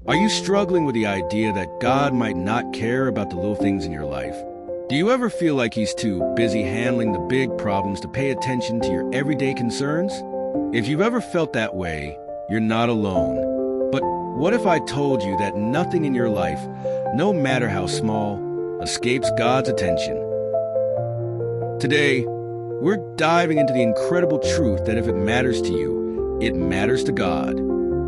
Are you struggling with the idea that God might not care about the little things in your life? Do you ever feel like He's too busy handling the big problems to pay attention to your everyday concerns? If you've ever felt that way, you're not alone. But what if I told you that nothing in your life, no matter how small, escapes God's attention? Today, we're diving into the incredible truth that if it matters to you, it matters to God.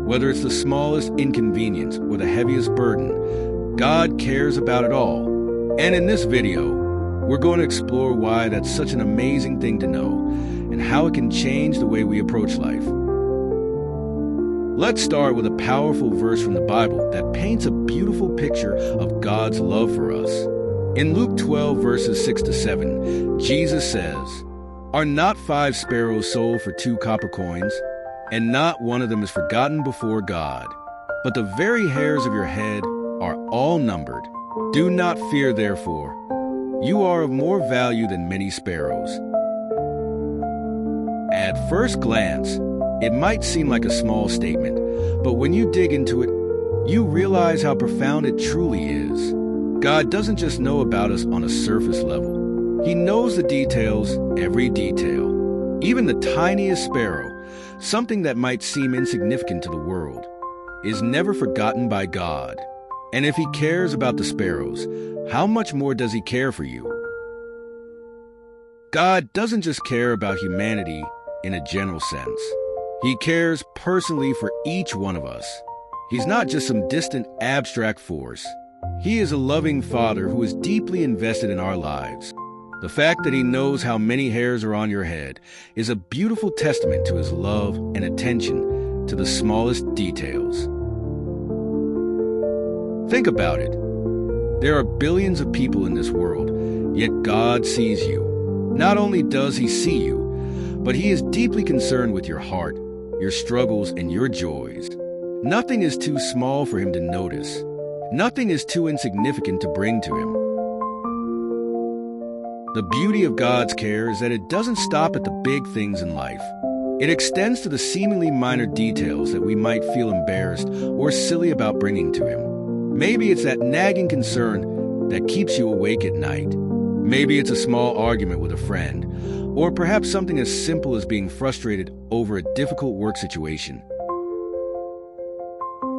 Whether it's the smallest inconvenience or the heaviest burden, God cares about it all. And in this video, we're going to explore why that's such an amazing thing to know and how it can change the way we approach life. Let's start with a powerful verse from the Bible that paints a beautiful picture of God's love for us. In Luke 12, verses 6 to 7, Jesus says, "Are not 5 sparrows sold for 2 copper coins? And not one of them is forgotten before God. But the very hairs of your head are all numbered. Do not fear, therefore. You are of more value than many sparrows." At first glance, it might seem like a small statement, but when you dig into it, you realize how profound it truly is. God doesn't just know about us on a surface level. He knows the details, every detail. Even the tiniest sparrow, something that might seem insignificant to the world, is never forgotten by God. And if He cares about the sparrows, how much more does He care for you? God doesn't just care about humanity in a general sense. He cares personally for each one of us. He's not just some distant, abstract force. He is a loving Father who is deeply invested in our lives. The fact that He knows how many hairs are on your head is a beautiful testament to His love and attention to the smallest details. Think about it. There are billions of people in this world, yet God sees you. Not only does He see you, but He is deeply concerned with your heart, your struggles, and your joys. Nothing is too small for Him to notice. Nothing is too insignificant to bring to Him. The beauty of God's care is that it doesn't stop at the big things in life. It extends to the seemingly minor details that we might feel embarrassed or silly about bringing to Him. Maybe it's that nagging concern that keeps you awake at night. Maybe it's a small argument with a friend, or perhaps something as simple as being frustrated over a difficult work situation.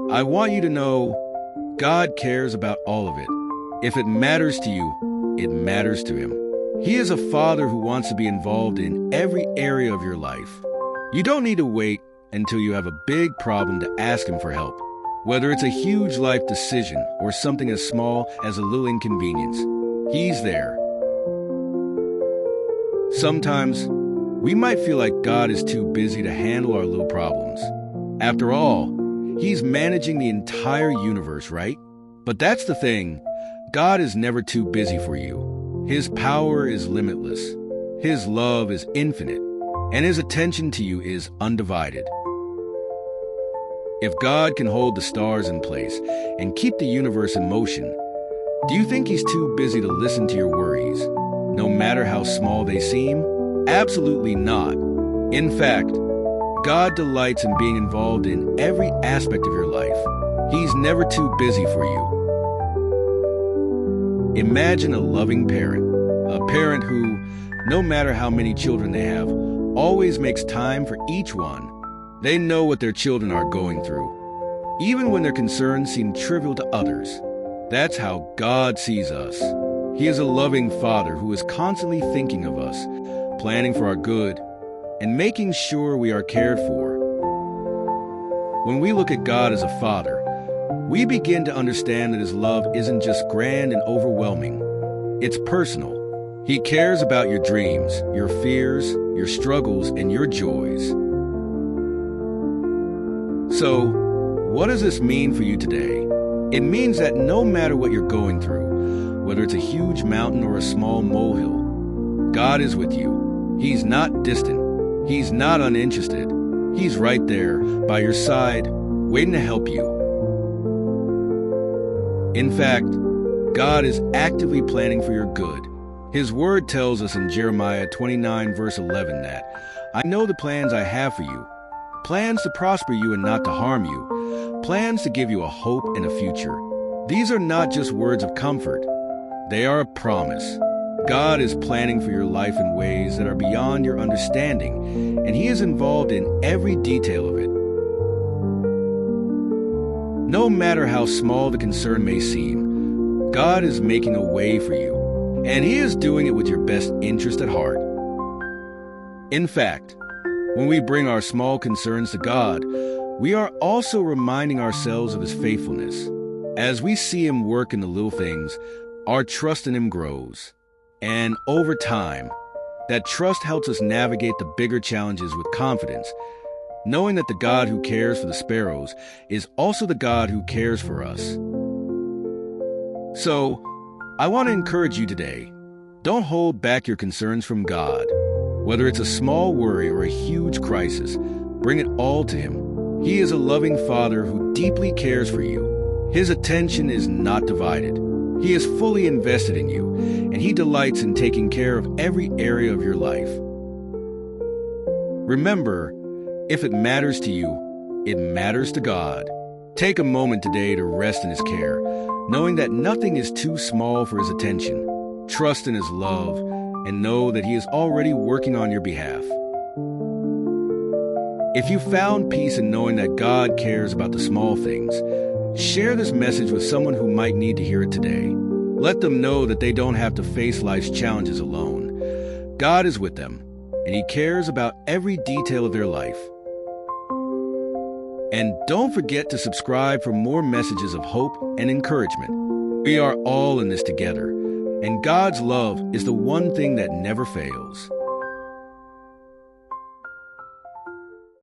I want you to know God cares about all of it. If it matters to you, it matters to Him. He is a Father who wants to be involved in every area of your life. You don't need to wait until you have a big problem to ask Him for help. Whether it's a huge life decision or something as small as a little inconvenience, He's there. Sometimes, we might feel like God is too busy to handle our little problems. After all, He's managing the entire universe, right? But that's the thing. God is never too busy for you. His power is limitless. His love is infinite. And His attention to you is undivided. If God can hold the stars in place and keep the universe in motion, do you think He's too busy to listen to your worries, no matter how small they seem? Absolutely not. In fact, God delights in being involved in every aspect of your life. He's never too busy for you. Imagine a loving parent, a parent who, no matter how many children they have, always makes time for each one. They know what their children are going through, even when their concerns seem trivial to others. That's how God sees us. He is a loving Father who is constantly thinking of us, planning for our good, and making sure we are cared for. When we look at God as a Father, we begin to understand that His love isn't just grand and overwhelming. It's personal. He cares about your dreams, your fears, your struggles, and your joys. So, what does this mean for you today? It means that no matter what you're going through, whether it's a huge mountain or a small molehill, God is with you. He's not distant. He's not uninterested. He's right there, by your side, waiting to help you. In fact, God is actively planning for your good. His word tells us in Jeremiah 29, verse 11 that, "I know the plans I have for you, plans to prosper you and not to harm you, plans to give you a hope and a future. These are not just words of comfort. They are a promise. God is planning for your life in ways that are beyond your understanding, and He is involved in every detail of it. No matter how small the concern may seem, God is making a way for you, and He is doing it with your best interest at heart. In fact, when we bring our small concerns to God, we are also reminding ourselves of His faithfulness. As we see Him work in the little things, our trust in Him grows. And over time, that trust helps us navigate the bigger challenges with confidence, knowing that the God who cares for the sparrows is also the God who cares for us. So, I want to encourage you today. Don't hold back your concerns from God. Whether it's a small worry or a huge crisis, bring it all to Him. He is a loving Father who deeply cares for you. His attention is not divided. He is fully invested in you, and He delights in taking care of every area of your life. Remember, if it matters to you, it matters to God. Take a moment today to rest in His care, knowing that nothing is too small for His attention. Trust in His love, and know that He is already working on your behalf. If you found peace in knowing that God cares about the small things, share this message with someone who might need to hear it today. Let them know that they don't have to face life's challenges alone. God is with them, and He cares about every detail of their life. And don't forget to subscribe for more messages of hope and encouragement. We are all in this together, and God's love is the one thing that never fails.